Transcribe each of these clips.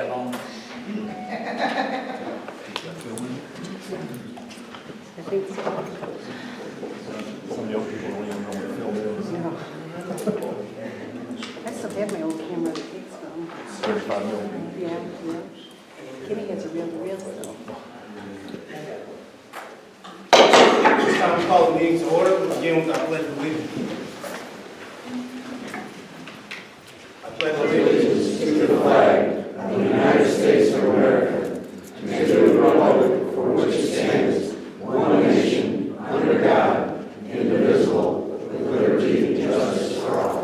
long. I think so. Some of the old people don't even know what film is. No. I still have my old camera that takes film. It's 35 millimeter. Yeah, yeah. Kenny has a reel still. It's time to call the meeting to order. We'll begin with our pledge of allegiance. I pledge allegiance To the flag of the United States of America and to the republic for which it stands, one nation, under God, indivisible, with liberty and justice for all.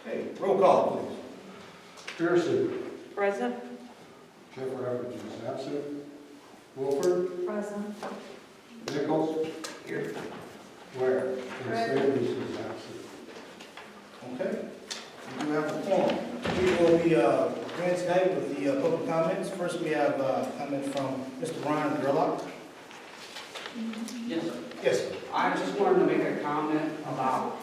Okay, roll call, please. Pearson. Present. Jeffrey Evans is absent. Wolford. Present. Nichols. Here. Ware. And Sanders is absent. Okay. We do have a form. We will be going tonight with the public comments. First, we have a comment from Mr. Brian Gerlach. Yes, sir. Yes, sir. I just wanted to make a comment about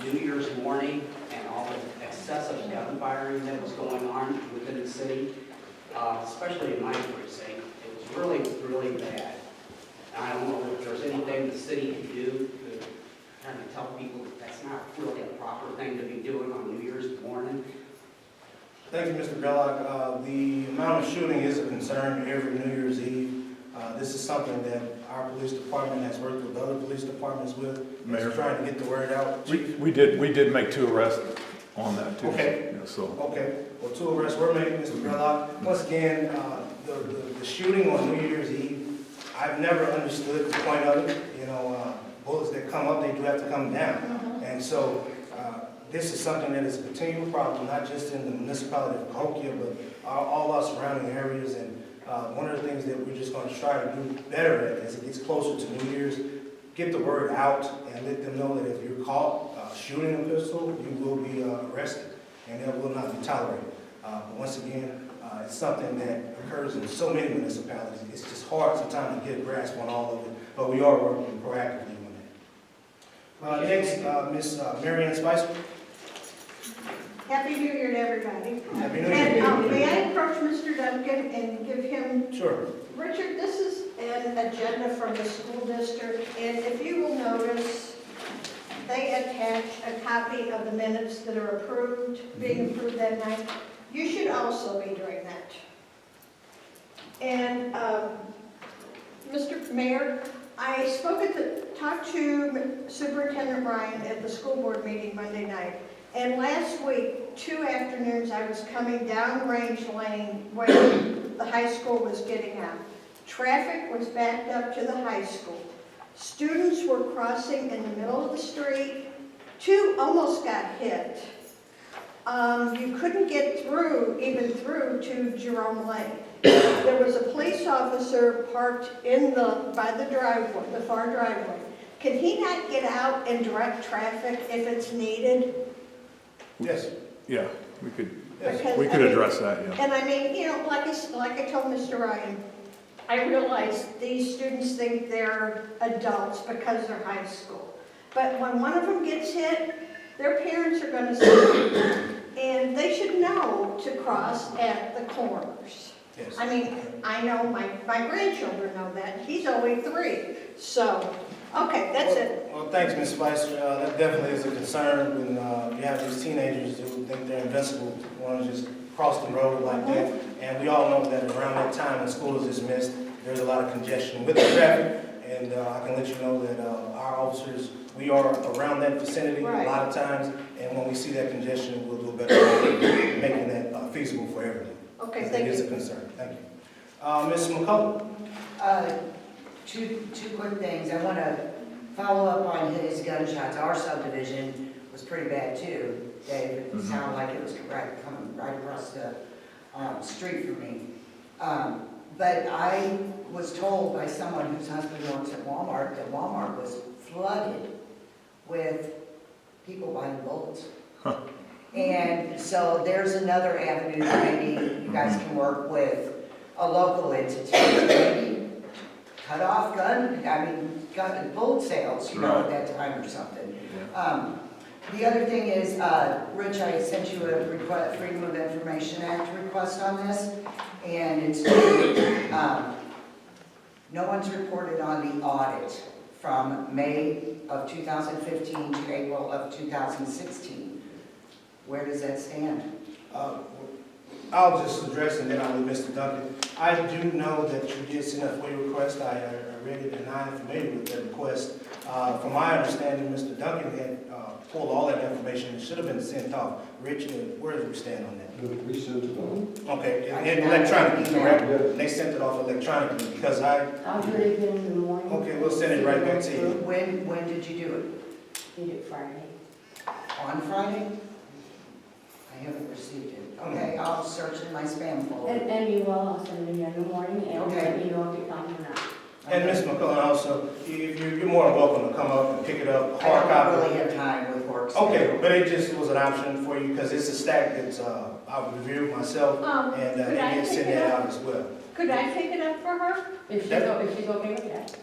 New Year's morning and all the excessive gun firing that was going on within the city, especially in my precinct. It was really, really bad. And I don't know if there's anything the city can do to kind of tell people that that's not really a proper thing to be doing on New Year's morning. Thank you, Mr. Gerlach. The amount of shooting is a concern every New Year's Eve. This is something that our police department has worked with other police departments with. Mayor. It's trying to get the word out. We did make 2 arrests on that too. Okay. Yeah, so Okay, well, 2 arrests were made, Mr. Gerlach. Once again, the shooting on New Year's Eve, I've never understood the point of it. You know, bullets that come up, they do have to come down. And so, this is something that is a continual problem, not just in the municipality of Cahokia, but all our surrounding areas. And one of the things that we're just going to try to do better at as it gets closer to New Year's, get the word out and let them know that if you're caught shooting a pistol, you will be arrested, and that will not be tolerated. But once again, it's something that occurs in so many municipalities. It's just hard sometimes to get a grasp on all of it, but we are working proactively on that. Next, Ms. Marianne Spicer. Happy New Year to everybody. Happy New Year. And may I approach Mr. Duncan and give him, Sure. Richard, this is an agenda from the school district, and if you will notice, they attach a copy of the minutes that are approved, being approved that night. You should also be doing that. And, Mr. Mayor, I talked to Superintendent Ryan at the school board meeting Monday night. And last week, 2 afternoons, I was coming down Range Lane where the high school was getting out. Traffic was backed up to the high school. Students were crossing in the middle of the street. 2 almost got hit. You couldn't get even through to Jerome Lane. There was a police officer parked by the driveway, the far driveway. Can he not get out and direct traffic if it's needed? Yes. yeah, we could Because, we could address that. Yeah. And I mean, you know, like I told Mr. Ryan, I realize these students think they're adults because they're high school. But when one of them gets hit, their parents are going to see, and they should know to cross at the corners. Yes. I mean, I know my grandchildren know that. He's only 3. So, okay, that's it. Well, thanks, Ms. Spicer. That definitely is a concern when you have these teenagers who think they're invincible, want to just cross the road like that. And we all know that around that time when school is dismissed, there's a lot of congestion with the traffic. And I can let you know that our officers, we are around that vicinity a lot of times. And when we see that congestion, we'll do a better job of making that feasible for everyone. Okay, thank you. It is a you. concern. Thank you. Ms. McCullough. Two quick things. I want to follow up on his gunshots. Our subdivision was pretty bad too, Dave. It sounded like it was coming right across the street from me. But I was told by someone whose husband works at Walmart that Walmart was flooded with people buying bullets. And so there's another avenue that maybe you guys can work with a local entity, to maybe cut off gun bullet sales, at that time or something. The other thing is, Rich, I sent you a request, Freedom of Information Act request on this, and it's, no one's reported on the audit from May of 2015 to April of 2016. Where does that stand? I'll just address and then I'll leave Mr. Duncan. I do know that you did send a FOIA request. I read it and I am familiar with that request. From my understanding, Mr. Duncan had pulled all that information. It should have been sent off. Rich, where do we stand on that? We sent it on. Okay, and electronically, correct? They sent it off electronically because I'll do it again in the morning. okay, we'll send it right back to you. When did you do it? Did it Friday. On Friday? I haven't received it. Okay, I'll search in my spam folder. And you will, I'll send it in the morning and Okay. let me know if it comes or not. And Ms. McCullen also, you're more than welcome to come up and pick it up, I hard don't copy. really have time with work. Okay, but it just was an option for you because it's a stack that's, I've reviewed myself and could I it did pick send it that up? out as well. Could I pick it up for her? If she's okay with that.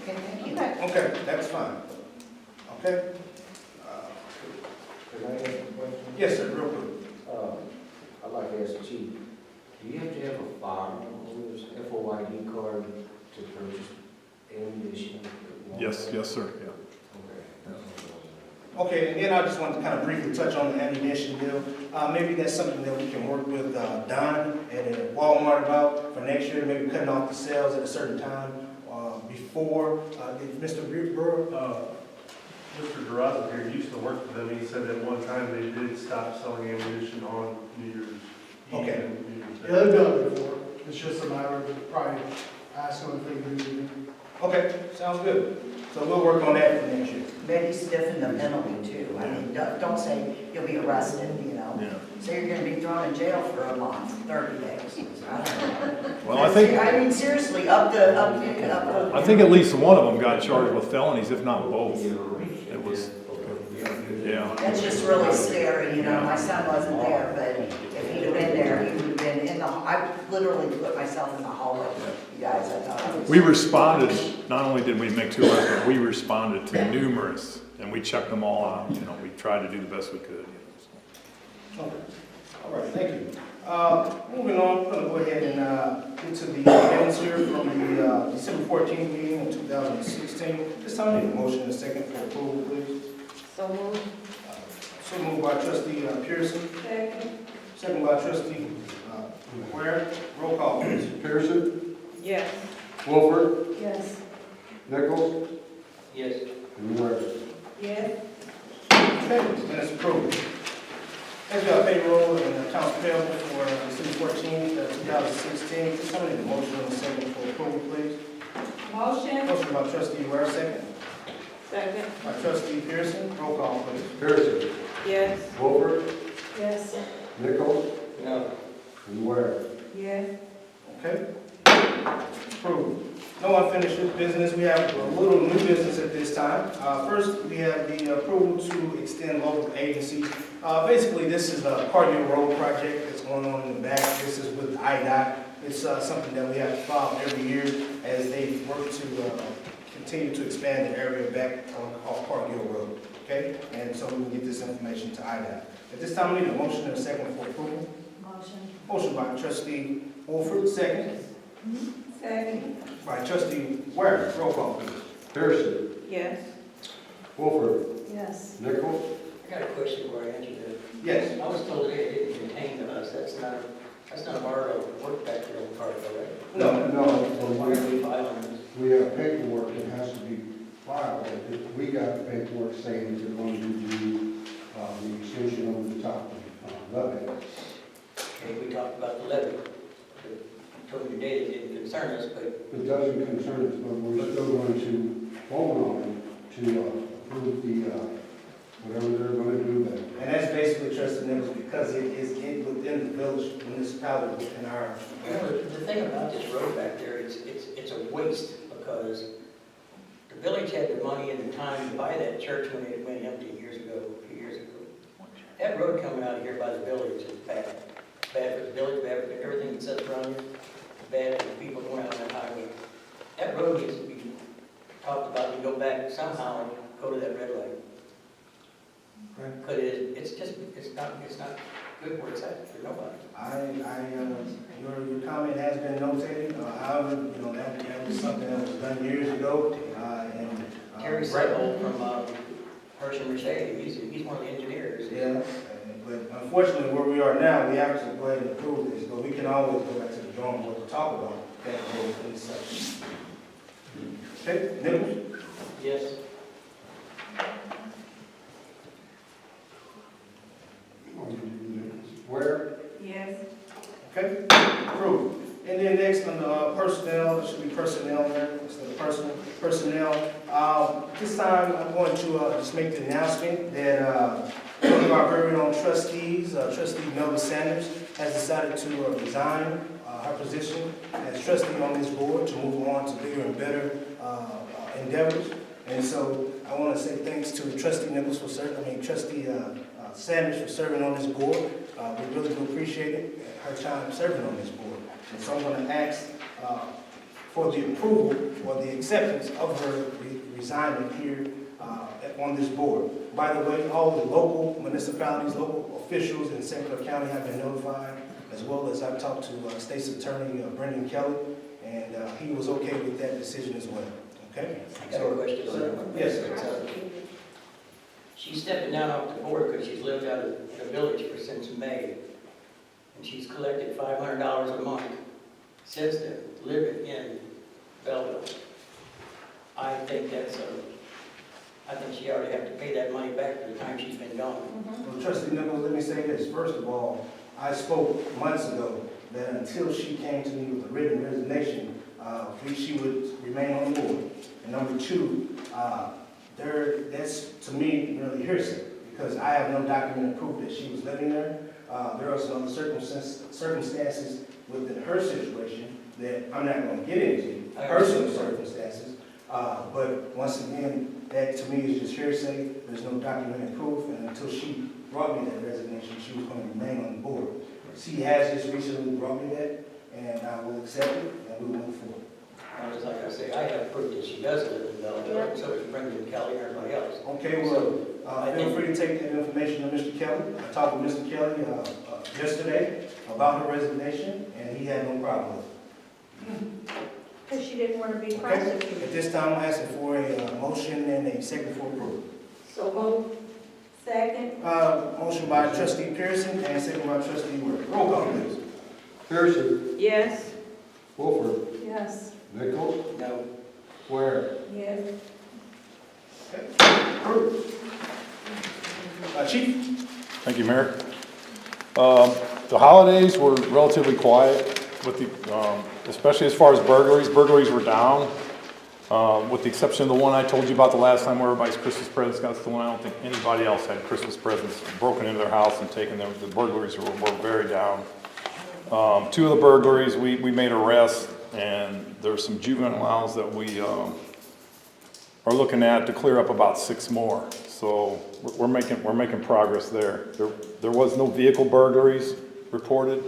Okay, thank you. Okay. Okay, that's fine. Okay? Could I ask a question? Yes, sir, real quick. I'd like to ask the chief, do you have to have a firearms FOID card to purchase ammunition? Yes, sir, yeah. Okay, and then I just want to kind of briefly touch on the ammunition deal. Maybe that's something that we can work with Don at Walmart about for next year, maybe cutting off the sales at a certain time before. Mr. Brewer, Mr. Durazo here used to work for them. He said at one time they did stop selling ammunition on New Year's Eve. Okay. and New Year's Day. Yeah, they've done it before. It's just a matter of probably asking them if they can do anything. okay, sounds good. So we'll work on that for next year. Maybe stiffen the penalty too. I mean, don't say you'll be arrested, Yeah. Say you're gonna be thrown in jail for a month, 30 days. I don't know. Well, I mean, seriously, up. I think at least one of them got charged with felonies, if not both. It was, yeah. That's just really scary, my son wasn't there, but if he'd have been there, he would have been in the, I literally put myself in the hallway, you guys, I thought I was. We responded, not only did we make 2 arrests, but we responded to numerous, and we checked them all out. We tried to do the best we could. Okay. All right, thank you. Moving on, we're going to go ahead and get to the minutes here from the December 14th meeting in 2016. This time, I need a motion and a second for approval, please. So moved. So moved by trustee Pearson, second by trustee Ware. Roll call, please. Pearson, Yes. Wolford, Yes. Nichols, Yes. and Ware. Yes. Okay, minutes approved. Next, we have payroll and accounts payable for December 14th, 2016. This time, I need a motion and a second for approval, please. Motion. Motion by trustee Ware, second. Second. By trustee Pearson. Roll call, please. Pearson, Yes. Wolford, Yes. Nichols, No. and Ware. Yes. Okay. Approved. No unfinished business. We have a little new business at this time. First, we have the approval to extend local agencies. Basically, this is a Cahokia Road project that's going on in the back. This is with IDOT. It's something that we have to file every year as they work to continue to expand the area back on Cahokia Road. Okay? And so we can get this information to IDOT. At this time, we need a motion and a second for approval. Motion. Motion by trustee Wolford, second. Second. By trustee Ware. Roll call, please. Pearson, Yes. Wolford, Yes. Nichols, I got a question before I answer that. Yes. I was told it didn't contain to us. That's not our work back there on Carter, right? No. No, Why are we filing this? we have paperwork that has to be filed. We got paperwork saying that they're going to do the extension over the top of levee. Okay, we talked about the levy. You told me today it didn't concern us, but It doesn't concern us, but we're still going to vote on it to approve the, whatever they're going to do there. And that's basically trustee Nichols because it is within the village municipality within our. the thing about this road back there, it's a waste because the village had the money and the time to buy that church when it went empty a few years ago. That road coming out of here by the village is bad. Bad for the village, bad for everything that sits around here, bad for the people going out on that highway. That road needs to be talked about and go back somehow, go to that red light. Because it's not good where it's at for nobody. Your comment has been notated. However, that was something that was done years ago. Terry Settle from Hershey Mercedes, he's one of the engineers. Yeah, but unfortunately, where we are now, we have to go ahead and approve this, but we can always go back to the drawing board to talk about that road in section. Okay, Nichols? Yes. Where? Yes. Okay, approved. And then next on the personnel, there should be personnel there instead of personnel. This time, I'm going to just make the announcement that one of our very own trustees, Trustee Melvin Sanders, has decided to resign her position as trustee on this board to move on to bigger and better endeavors. And so I want to say thanks to Trustee Nichols for Trustee Sanders for serving on this board. We really do appreciate it, her time serving on this board. And so I'm going to ask for the approval or the acceptance of her resigning here on this board. By the way, all the local municipalities, local officials in St. Clair County have been notified, as well as I've talked to State's Attorney Brendan Kelly, and he was okay with that decision as well. Okay? I got a question on that one. Yes, sir. She's stepping down off the board because she's lived out of the village since May. And she's collected $500 a month since then, living in Belleville. I think she already have to pay that money back for the time she's been gone. Well, Trustee Nichols, let me say this. First of all, I spoke months ago that until she came to me with a written resignation, she would remain on the board. And number two, that's to me really hearsay, because I have no documented proof that she was living there. There are some other circumstances within her situation that I'm not going to get into, personal circumstances. But once again, that to me is just hearsay. There's no documented proof, and until she brought me that resignation, she was going to remain on the board. She has just recently brought me that, and I will accept it, and we will move forward. Just like I say, I have proof that she does live in Belleville, and so does Brendan Kelly and everybody else. Okay, well, feel free to take that information to Mr. Kelly. I talked with Mr. Kelly yesterday about her resignation, and he had no problem with it. Because she didn't want to be Okay. prosecuted. At this time, I'm asking for a motion and a second for approval. So moved. Second. Motion by Trustee Pearson and second by Trustee Ward. Roll call, please. Pearson, Yes. Wolford, Yes. Nichols, No. Ware. Yes. Approved. Chief? Thank you, Mayor. The holidays were relatively quiet, with the, especially as far as burglaries. Burglaries were down, with the exception of the one I told you about the last time where everybody's Christmas presents got stolen. I don't think anybody else had Christmas presents broken into their house and taken them. The burglaries were very down. Two of the burglaries, we made arrests, and there's some juveniles that we are looking at to clear up about 6 more. So we're making progress there. There was no vehicle burglaries reported.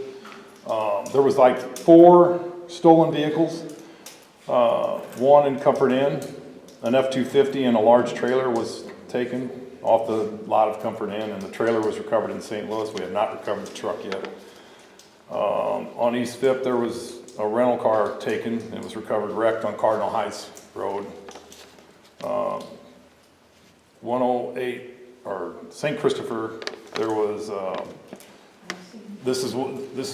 There was like 4 stolen vehicles. One in Comfort Inn, an F-250 and a large trailer was taken off the lot of Comfort Inn, and the trailer was recovered in St. Louis. We have not recovered the truck yet. On East 5th, there was a rental car taken. It was recovered wrecked on Cardinal Heights Road. 108, or St. Christopher, there was, this is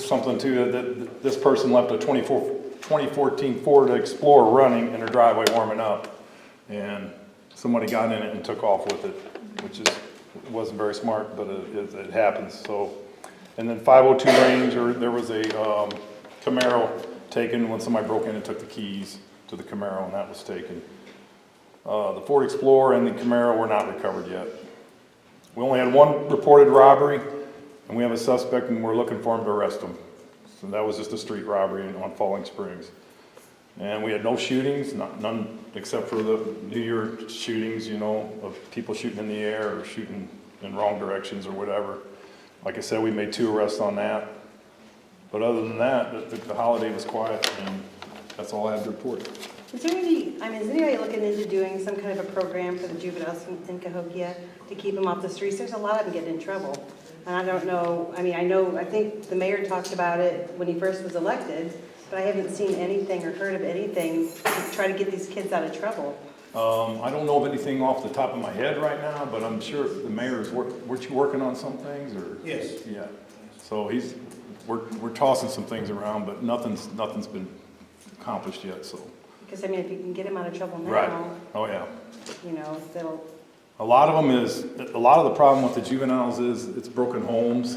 something too, that this person left a 2014 Ford Explorer running in her driveway warming up, and somebody got in it and took off with it, which wasn't very smart, but it happens. So, and then 502 Range, there was a Camaro taken when somebody broke in and took the keys to the Camaro, and that was taken. The Ford Explorer and the Camaro were not recovered yet. We only had 1 reported robbery, and we have a suspect, and we're looking for him to arrest him. So that was just a street robbery on Falling Springs. And we had no shootings, none except for the New Year shootings, you know, of people shooting in the air or shooting in wrong directions or whatever. Like I said, we made 2 arrests on that. But other than that, the holiday was quiet, and that's all I have to report. Is there any, I mean, is anybody looking into doing some kind of a program for the juveniles in Cahokia to keep them off the streets? There's a lot of them getting in trouble. And I don't know, I mean, I think the mayor talked about it when he first was elected, but I haven't seen anything or heard of anything to try to get these kids out of trouble. I don't know of anything off the top of my head right now, but I'm sure the mayor is weren't you working on some things, or? Yes. Yeah. So we're tossing some things around, but nothing's been accomplished yet, so. Because, I mean, if you can get them out of trouble now, Right. Oh, yeah. you know, that'll, A lot of the problem with the juveniles is it's broken homes.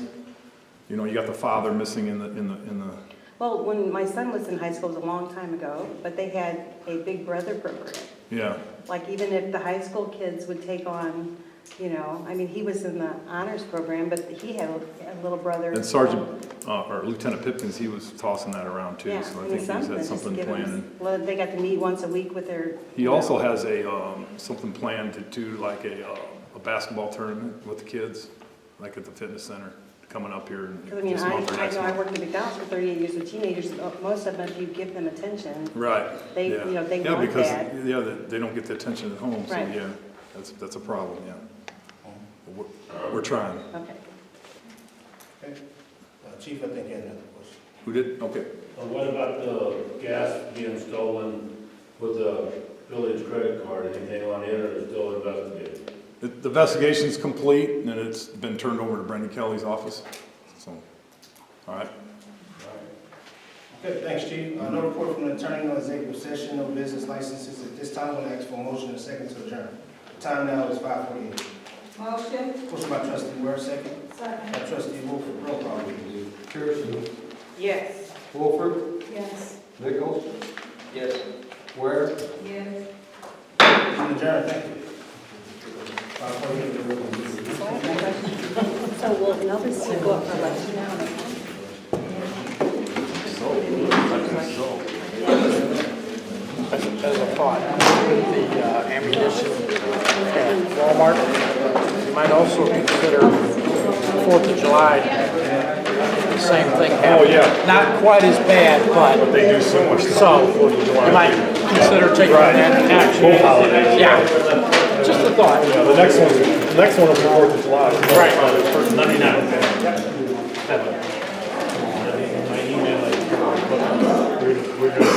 You know, you got the father missing in the. well, when my son was in high school, it was a long time ago, but they had a Big Brother program. Yeah. Like, even if the high school kids would take on, you know, I mean, he was in the honors program, but he had a little brother. And Sergeant, or Lieutenant Pipkins, he was tossing that around too, Yeah, so I I think mean, he's had just something give 'em- planned. Well, they got to meet once a week with their. He also has something planned to do like a basketball tournament with the kids, like at the fitness center, coming up here Because, I in mean, this month or I next know I month. worked at McDonald's for 38 years with teenagers, and most of them, if you give them attention, Right. they, yeah. you know, they Yeah, want because, that. yeah, they don't get the attention at home, so Right. yeah, that's a problem, yeah. We're trying. Okay. Okay. Chief, I think you had another question. Who did? Okay. What about the gas being stolen with the village credit card? Anything on it, or is it still investigated? The investigation's complete, and it's been turned over to Brendan Kelly's office, so, all right. Okay, thanks, Chief. No report from the attorney, no executive session, no business licenses. At this time, I'm going to ask for a motion and a second to adjourn. The time now is 5:48. Motion. Motion by trustee Ware, second. Second. By trustee Wolford, roll call, please. Pearson, Yes. Wolford, Yes. Nichols, Yes. Ware, Yes. Adjourn, thank you. 5:48. So I have a question. So will Melvis go up for election now? As a thought, with the ammunition at Walmart, you might also consider 4th of July, the same thing happening. Oh, yeah. Not quite as bad, but They do so much stuff. so you might consider taking that action. Both holidays. Yeah, just a thought. Yeah, the next one will be 4th of July. Right. Let me know. We're going to